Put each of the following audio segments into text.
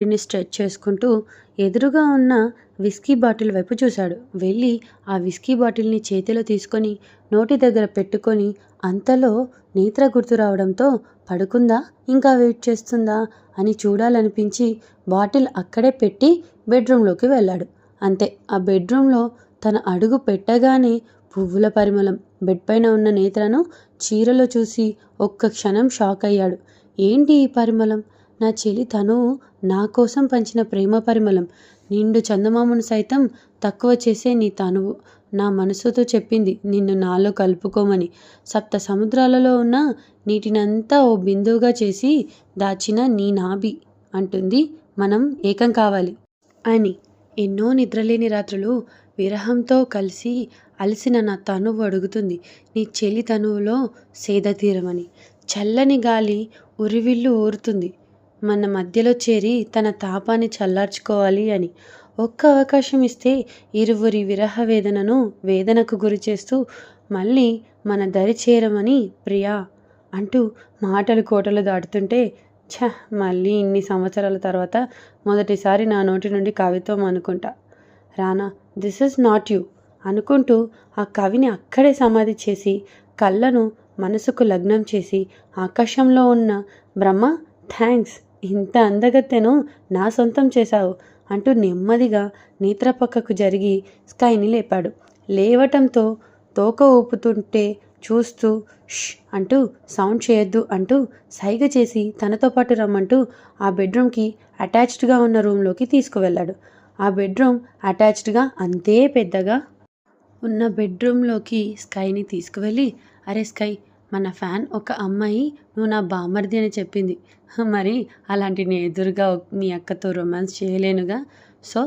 ని స్ట్రెచ్ చేసుకుంటూ ఎదురుగా ఉన్న విస్కీ బాటిల్ వైపు చూశాడు. వెళ్ళి ఆ విస్కీ బాటిల్‌ని చేతిలో తీసుకొని నోటి దగ్గర పెట్టుకొని అంతలో నేత్ర గుర్తు రావడంతో పడుకుందా? ఇంకా వెయిట్ చేస్తుందా? అని చూడాలనిపించి బాటిల్ అక్కడే పెట్టి బెడ్‌రూమ్‌లోకి వెళ్ళాడు. అంతే ఆ బెడ్‌రూమ్‌లో తన అడుగు పెట్టగానే పువ్వుల పరిమళం. బెడ్ పైన ఉన్న నేత్రను చీరలో చూసి ఒక్క క్షణం షాక్ అయ్యాడు. ఏంటి ఈ పరిమళం? నా చెలి తనువు నా కోసం పంచిన ప్రేమ పరిమళం. నిండు చందమామను సైతం తక్కువ చేసే నీ తనువు నా మనసుతో చెప్పింది నిన్ను నాలో కలుపుకోమని. సప్త సముద్రాలలో ఉన్న నీటినంతా ఓ బిందువుగా చేసి దాచిన నీ నాభి అంటుంది మనం ఏకం కావాలి అని. ఎన్నో నిద్రలేని రాత్రులు విరహంతో కలిసి అలసిన నా తనువు అడుగుతుంది నీ చెలి తనువులో సేద తీరమని. చల్లని గాలి ఉరివిల్లు ఊరుతుంది మన మధ్యలో చేరి తన తాపాన్ని చల్లార్చుకోవాలి అని. ఒక్క అవకాశం ఇస్తే ఇరువురి విరహ వేదనకు గురి చేస్తూ మళ్ళీ మన దరి చేరమని ప్రియా అంటూ మాటలు కోటలు దాటుతుంటే, ఛ, మళ్ళీ ఇన్ని సంవత్సరాల తర్వాత మొదటిసారి నా నోటి నుండి కవిత్వం అనుకుంటా. రానా, దిస్ ఇస్ నాట్ యూ అనుకుంటూ ఆ కవిని అక్కడే సమాధి చేసి కళ్ళను మనసుకు లగ్నం చేసి ఆకాశంలో ఉన్న బ్రహ్మ, థ్యాంక్స్, ఇంత అందగత్తెను నా సొంతం చేశావు అంటూ నెమ్మదిగా నేత్ర పక్కకు జరిగి స్కైని లేపాడు. లేవటంతో తోక ఊపుతుంటే చూస్తూ ష్ అంటూ సౌండ్ చేయొద్దు అంటూ సైగ చేసి తనతో పాటు రమ్మంటూ ఆ బెడ్రూమ్కి అటాచ్డ్గా ఉన్న రూమ్లోకి తీసుకువెళ్ళాడు. ఆ బెడ్రూమ్ అటాచ్డ్గా అంతే పెద్దగా ఉన్న బెడ్రూమ్లోకి స్కైని తీసుకువెళ్ళి, అరే స్కై, మన ఫ్యాన్ ఒక అమ్మాయి నువ్వు నా బామర్ది అని చెప్పింది. మరి అలాంటి నేను ఎదురుగా మీ అక్కతో రొమాన్స్ చేయలేనుగా. సో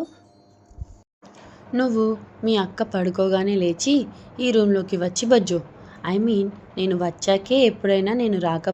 నువ్వు మీ అక్క పడుకోగానే లేచి ఈ రూమ్లోకి వచ్చి బజ్జో. ఐ మీన్ నేను వచ్చాకే ఎప్పుడైనా నేను